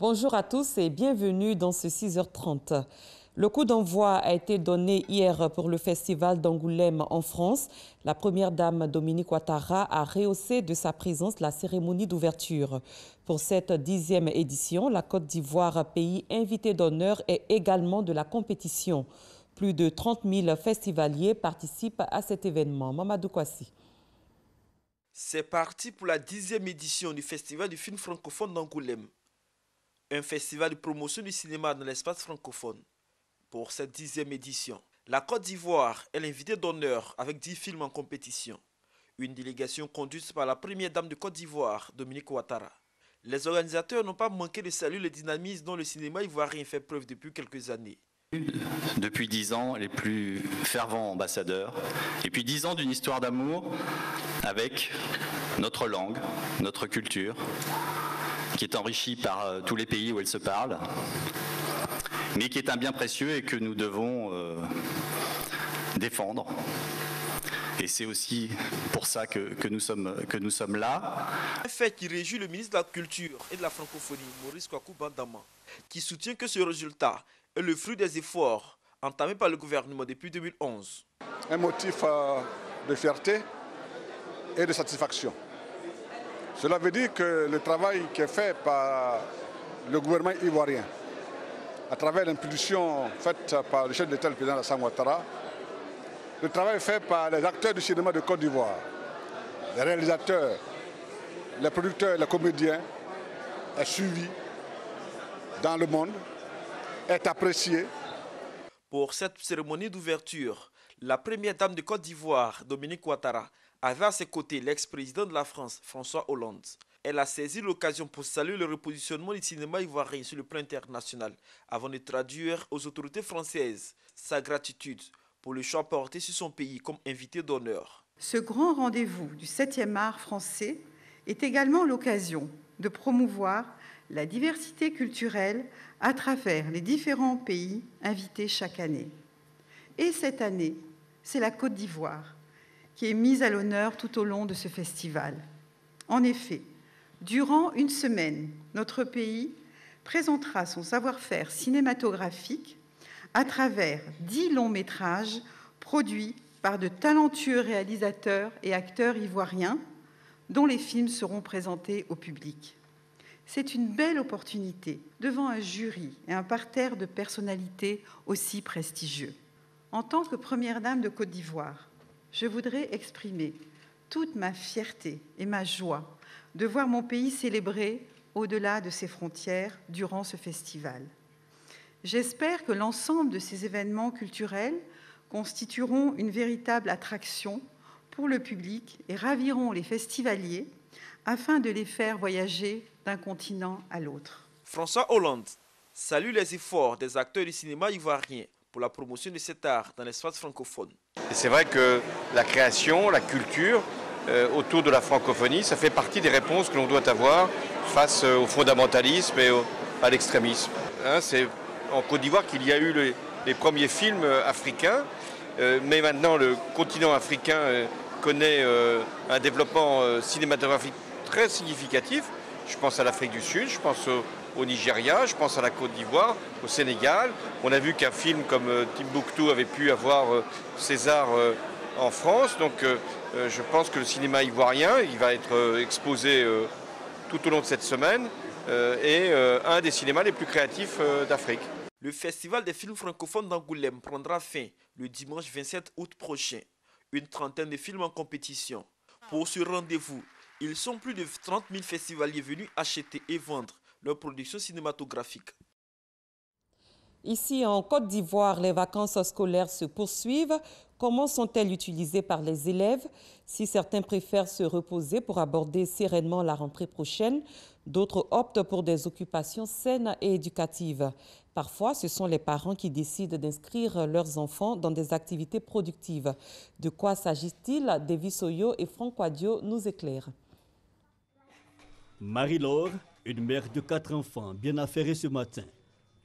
Bonjour à tous et bienvenue dans ce 6h30. Le coup d'envoi a été donné hier pour le festival d'Angoulême en France. La première dame Dominique Ouattara a rehaussé de sa présence la cérémonie d'ouverture. Pour cette 10e édition, la Côte d'Ivoire, pays invité d'honneur, est également de la compétition. Plus de 30 000 festivaliers participent à cet événement. Mamadou Kwasi. C'est parti pour la 10e édition du Festival du film francophone d'Angoulême. Un festival de promotion du cinéma dans l'espace francophone. Pour cette 10e édition, la Côte d'Ivoire est l'invité d'honneur avec 10 films en compétition. Une délégation conduite par la première dame de Côte d'Ivoire, Dominique Ouattara. Les organisateurs n'ont pas manqué de saluer le dynamisme dont le cinéma ivoirien fait preuve depuis quelques années. Depuis 10 ans, les plus fervents ambassadeurs, et puis 10 ans d'une histoire d'amour avec notre langue, notre culture, qui est enrichie par tous les pays où elle se parle, mais qui est un bien précieux et que nous devons défendre. Et c'est aussi pour ça que nous sommes là. Un fait qui réjouit le ministre de la Culture et de la Francophonie, Maurice Kwaku Bandama, qui soutient que ce résultat est le fruit des efforts entamés par le gouvernement depuis 2011. Un motif de fierté et de satisfaction. Cela veut dire que le travail qui est fait par le gouvernement ivoirien, à travers l'impulsion faite par le chef de l'État, le président Alassane Ouattara, le travail fait par les acteurs du cinéma de Côte d'Ivoire, les réalisateurs, les producteurs, les comédiens, est suivi dans le monde, est apprécié. Pour cette cérémonie d'ouverture, la première dame de Côte d'Ivoire, Dominique Ouattara, avait à ses côtés l'ex-président de la France, François Hollande. Elle a saisi l'occasion pour saluer le repositionnement du cinéma ivoirien sur le plan international, avant de traduire aux autorités françaises sa gratitude pour le choix porté sur son pays comme invité d'honneur. Ce grand rendez-vous du 7e art français est également l'occasion de promouvoir la diversité culturelle à travers les différents pays invités chaque année. Et cette année, c'est la Côte d'Ivoire qui est mise à l'honneur tout au long de ce festival. En effet, durant une semaine, notre pays présentera son savoir-faire cinématographique à travers 10 longs métrages produits par de talentueux réalisateurs et acteurs ivoiriens dont les films seront présentés au public. C'est une belle opportunité devant un jury et un parterre de personnalités aussi prestigieux. En tant que première dame de Côte d'Ivoire, je voudrais exprimer toute ma fierté et ma joie de voir mon pays célébrer au-delà de ses frontières durant ce festival. J'espère que l'ensemble de ces événements culturels constitueront une véritable attraction pour le public et raviront les festivaliers afin de les faire voyager d'un continent à l'autre. François Hollande salue les efforts des acteurs du cinéma ivoirien pour la promotion de cet art dans l'espace francophone. C'est vrai que la création, la culture autour de la francophonie, ça fait partie des réponses que l'on doit avoir face au fondamentalisme et à l'extrémisme. C'est en Côte d'Ivoire qu'il y a eu les premiers films africains, mais maintenant le continent africain connaît un développement cinématographique très significatif. Je pense à l'Afrique du Sud, je pense au Nigeria, je pense à la Côte d'Ivoire, au Sénégal. On a vu qu'un film comme Timbuktu avait pu avoir César en France. Donc je pense que le cinéma ivoirien, il va être exposé tout au long de cette semaine, est un des cinémas les plus créatifs d'Afrique. Le Festival des films francophones d'Angoulême prendra fin le dimanche 27 août prochain. Une trentaine de films en compétition. Pour ce rendez-vous, ils sont plus de 30 000 festivaliers venus acheter et vendre leur production cinématographique. Ici, en Côte d'Ivoire, les vacances scolaires se poursuivent. Comment sont-elles utilisées par les élèves? Si certains préfèrent se reposer pour aborder sereinement la rentrée prochaine, d'autres optent pour des occupations saines et éducatives. Parfois, ce sont les parents qui décident d'inscrire leurs enfants dans des activités productives. De quoi s'agit-il? Davis Oyo et Franck Wadio nous éclairent. Marie-Laure, une mère de 4 enfants, bien affairée ce matin.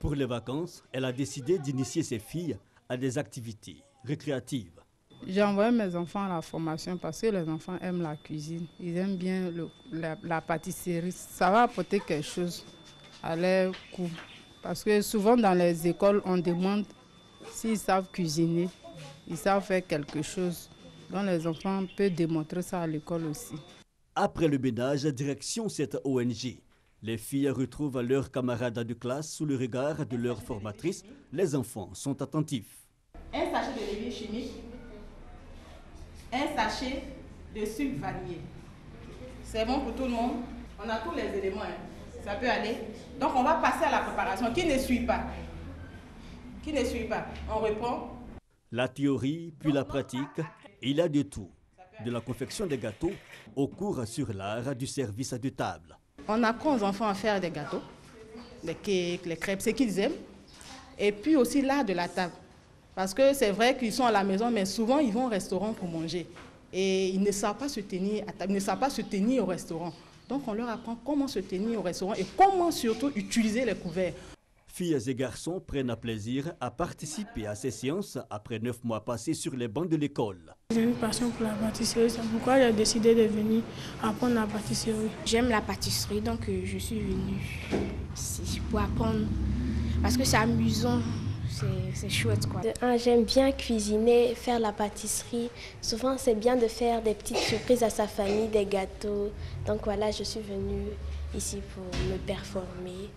Pour les vacances, elle a décidé d'initier ses filles à des activités récréatives. J'ai envoyé mes enfants à la formation parce que les enfants aiment la cuisine. Ils aiment bien la pâtisserie. Ça va apporter quelque chose à leur goût. Parce que souvent dans les écoles, on demande s'ils savent cuisiner, ils savent faire quelque chose. Donc les enfants peuvent démontrer ça à l'école aussi. Après le ménage, direction cette ONG. Les filles retrouvent leurs camarades de classe sous le regard de leur formatrice. Les enfants sont attentifs. Un sachet de levure chimique, un sachet de sucre vanillé. C'est bon pour tout le monde. On a tous les éléments, hein. Ça peut aller. Donc on va passer à la préparation. Qui ne suit pas? Qui ne suit pas? On reprend. La théorie, puis la pratique, il y a de tout. De la confection des gâteaux au cours sur l'art du service de table. On apprend aux enfants à faire des gâteaux, les cakes, les crêpes, ce qu'ils aiment. Et puis aussi l'art de la table. Parce que c'est vrai qu'ils sont à la maison, mais souvent ils vont au restaurant pour manger. Et ils ne savent pas se tenir à table, ils ne savent pas se tenir au restaurant. Donc on leur apprend comment se tenir au restaurant et comment surtout utiliser les couverts. Filles et garçons prennent plaisir à participer à ces séances après 9 mois passés sur les bancs de l'école. J'ai une passion pour la pâtisserie, c'est pourquoi j'ai décidé de venir apprendre la pâtisserie. J'aime la pâtisserie, donc je suis venue ici pour apprendre, parce que c'est amusant, c'est chouette quoi. J'aime bien cuisiner, faire la pâtisserie. Souvent c'est bien de faire des petites surprises à sa famille, des gâteaux. Donc voilà, je suis venue ici pour me performer.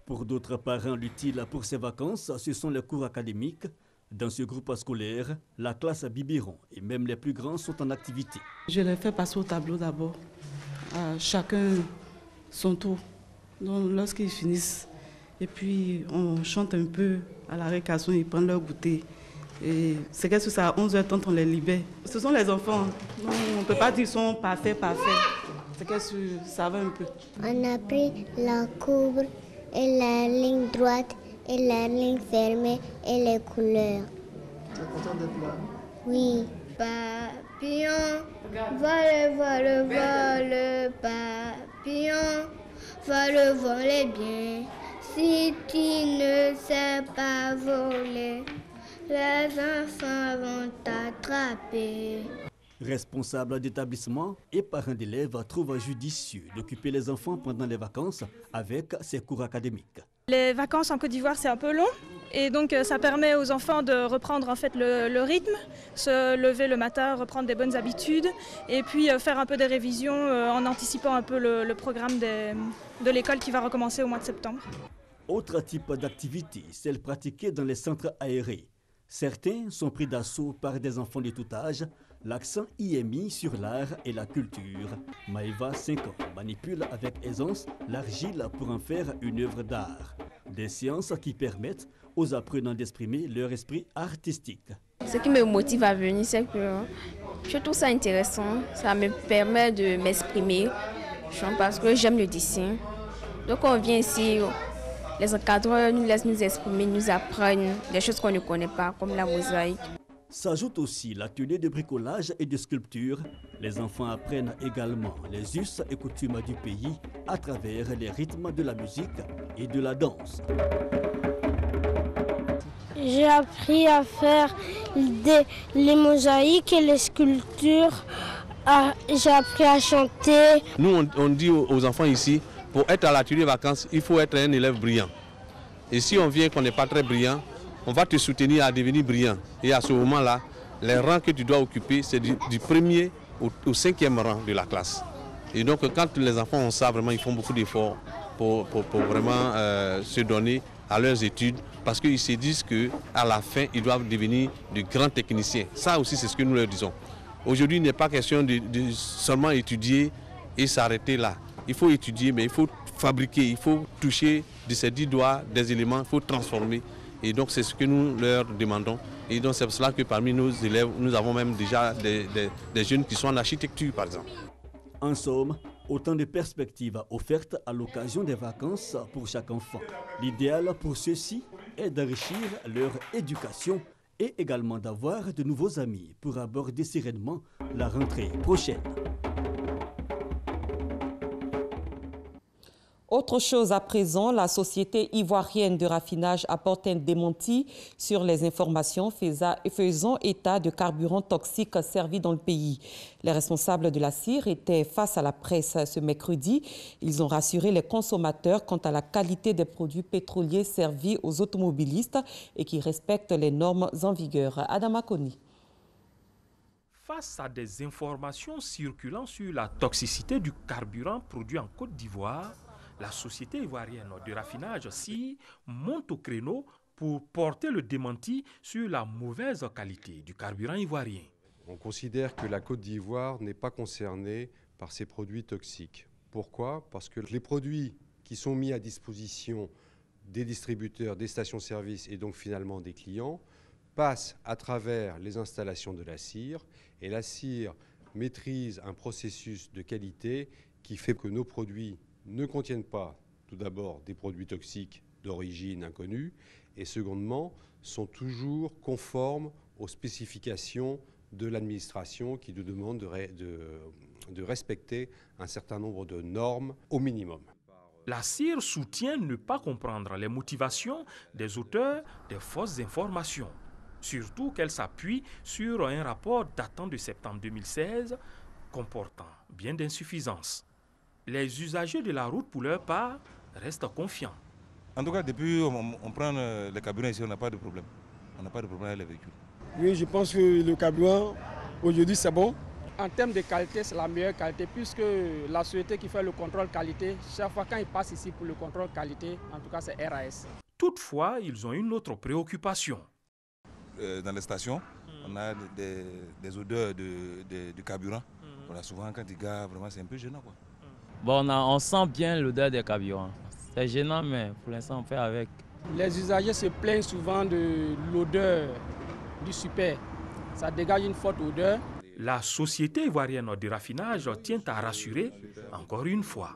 Pour d'autres parents, l'utile pour ces vacances, ce sont les cours académiques. Dans ce groupe scolaire, la classe biberon et même les plus grands sont en activité. Je les fais passer au tableau d'abord, à chacun son tour. Donc lorsqu'ils finissent, et puis on chante un peu à la récréation, ils prennent leur goûter. Et c'est que c'est à 11h30 on les libère. Ce sont les enfants, donc on ne peut pas dire qu'ils sont parfaits. C'est que ça va un peu. On a pris la courbe et la ligne droite et la ligne fermée et les couleurs. Tu es content d'être là? Oui. Papillon, vole, papillon, vole bien. Si tu ne sais pas voler, les enfants vont t'attraper. Responsables d'établissement et parents d'élèves trouvent judicieux d'occuper les enfants pendant les vacances avec ces cours académiques. Les vacances en Côte d'Ivoire, c'est un peu long et donc ça permet aux enfants de reprendre en fait le rythme, se lever le matin, reprendre des bonnes habitudes et puis faire un peu des révisions en anticipant un peu le programme de l'école qui va recommencer au mois de septembre. Autre type d'activité, celle pratiquée dans les centres aérés. Certains sont pris d'assaut par des enfants de tout âge. L'accent y est mis sur l'art et la culture. Maïva, 5 ans, manipule avec aisance l'argile pour en faire une œuvre d'art. Des séances qui permettent aux apprenants d'exprimer leur esprit artistique. Ce qui me motive à venir, c'est que je trouve ça intéressant. Ça me permet de m'exprimer parce que j'aime le dessin. Donc on vient ici, les encadreurs nous laissent nous exprimer, nous apprennent des choses qu'on ne connaît pas, comme la mosaïque. S'ajoute aussi l'atelier de bricolage et de sculpture. Les enfants apprennent également les us et coutumes du pays à travers les rythmes de la musique et de la danse. J'ai appris à faire les mosaïques et les sculptures. J'ai appris à chanter. Nous, on dit aux enfants ici, pour être à l'atelier vacances, il faut être un élève brillant. Et si on vient qu'on n'est pas très brillant, on va te soutenir à devenir brillant. Et à ce moment-là, les rangs que tu dois occuper, c'est du premier au 5e rang de la classe. Et donc, quand les enfants ont ça, vraiment, ils font beaucoup d'efforts pour vraiment se donner à leurs études, parce qu'ils se disent qu'à la fin, ils doivent devenir de grands techniciens. Ça aussi, c'est ce que nous leur disons. Aujourd'hui, il n'est pas question de seulement étudier et s'arrêter là. Il faut étudier, mais il faut fabriquer, il faut toucher de ses 10 doigts des éléments, il faut transformer. Et donc c'est ce que nous leur demandons. Et donc c'est pour cela que parmi nos élèves, nous avons même déjà des jeunes qui sont en architecture par exemple. En somme, autant de perspectives offertes à l'occasion des vacances pour chaque enfant. L'idéal pour ceux-ci est d'enrichir leur éducation et également d'avoir de nouveaux amis pour aborder sereinement la rentrée prochaine. Autre chose à présent, la société ivoirienne de raffinage apporte un démenti sur les informations faisant état de carburants toxiques servis dans le pays. Les responsables de la CIR étaient face à la presse ce mercredi. Ils ont rassuré les consommateurs quant à la qualité des produits pétroliers servis aux automobilistes et qui respectent les normes en vigueur. Adama Koni. Face à des informations circulant sur la toxicité du carburant produit en Côte d'Ivoire, la société ivoirienne de raffinage CIR monte au créneau pour porter le démenti sur la mauvaise qualité du carburant ivoirien. On considère que la Côte d'Ivoire n'est pas concernée par ces produits toxiques. Pourquoi? Parce que les produits qui sont mis à disposition des distributeurs, des stations-service et donc finalement des clients passent à travers les installations de la CIR et la CIR maîtrise un processus de qualité qui fait que nos produits ne contiennent pas, tout d'abord, des produits toxiques d'origine inconnue et, secondement, sont toujours conformes aux spécifications de l'administration qui nous demande de respecter un certain nombre de normes au minimum. La CIR soutient ne pas comprendre les motivations des auteurs des fausses informations, surtout qu'elle s'appuie sur un rapport datant de septembre 2016 comportant bien d'insuffisances. Les usagers de la route, pour leur part, restent confiants. En tout cas, depuis on prend les carburants ici, on n'a pas de problème. On n'a pas de problème avec les véhicules. Oui, je pense que le carburant, aujourd'hui, c'est bon. En termes de qualité, c'est la meilleure qualité, puisque la société qui fait le contrôle qualité, chaque fois quand ils passent ici pour le contrôle qualité, en tout cas, c'est RAS. Toutefois, ils ont une autre préoccupation. Dans les stations, on a des odeurs de carburant. Voilà, souvent, quand ils garent, vraiment, c'est un peu gênant, quoi. Bon, on sent bien l'odeur des carburants. C'est gênant, mais pour l'instant, on fait avec. Les usagers se plaignent souvent de l'odeur du super. Ça dégage une forte odeur. La société ivoirienne de raffinage tient à rassurer encore une fois.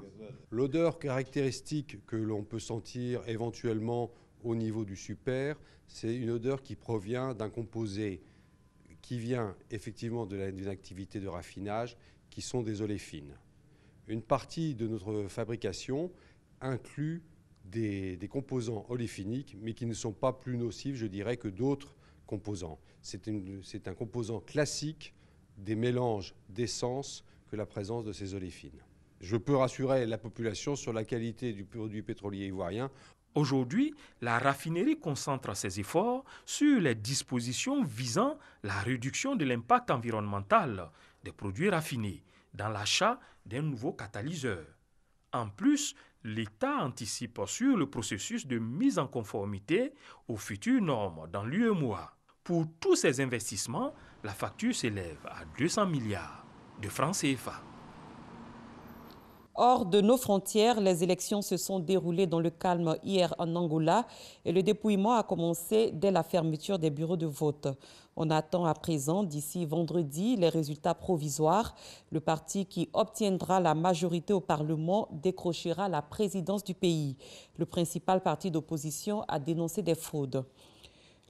L'odeur caractéristique que l'on peut sentir éventuellement au niveau du super, c'est une odeur qui provient d'un composé qui vient effectivement d'une activité de raffinage, qui sont des oléfines. Une partie de notre fabrication inclut des composants oléfiniques, mais qui ne sont pas plus nocifs, je dirais, que d'autres composants. C'est un composant classique des mélanges d'essence que la présence de ces oléfines. Je peux rassurer la population sur la qualité du produit pétrolier ivoirien. Aujourd'hui, la raffinerie concentre ses efforts sur les dispositions visant la réduction de l'impact environnemental des produits raffinés dans l'achat d'un nouveau catalyseur. En plus, l'État anticipe sur le processus de mise en conformité aux futures normes dans l'UEMOA. Pour tous ces investissements, la facture s'élève à 200 milliards de francs CFA. Hors de nos frontières, les élections se sont déroulées dans le calme hier en Angola et le dépouillement a commencé dès la fermeture des bureaux de vote. On attend à présent, d'ici vendredi, les résultats provisoires. Le parti qui obtiendra la majorité au Parlement décrochera la présidence du pays. Le principal parti d'opposition a dénoncé des fraudes.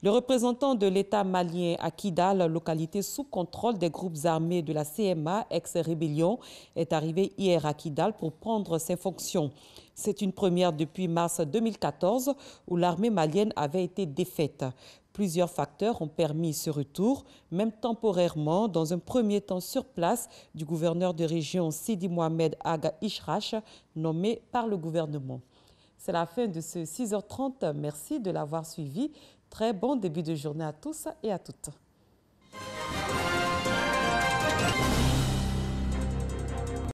Le représentant de l'État malien à Kidal, localité sous contrôle des groupes armés de la CMA, ex-rébellion, est arrivé hier à Kidal pour prendre ses fonctions. C'est une première depuis mars 2014 où l'armée malienne avait été défaite. Plusieurs facteurs ont permis ce retour, même temporairement, dans un premier temps sur place, du gouverneur de région Sidi Mohamed Aga Ishrach, nommé par le gouvernement. C'est la fin de ce 6h30. Merci de l'avoir suivi. Très bon début de journée à tous et à toutes.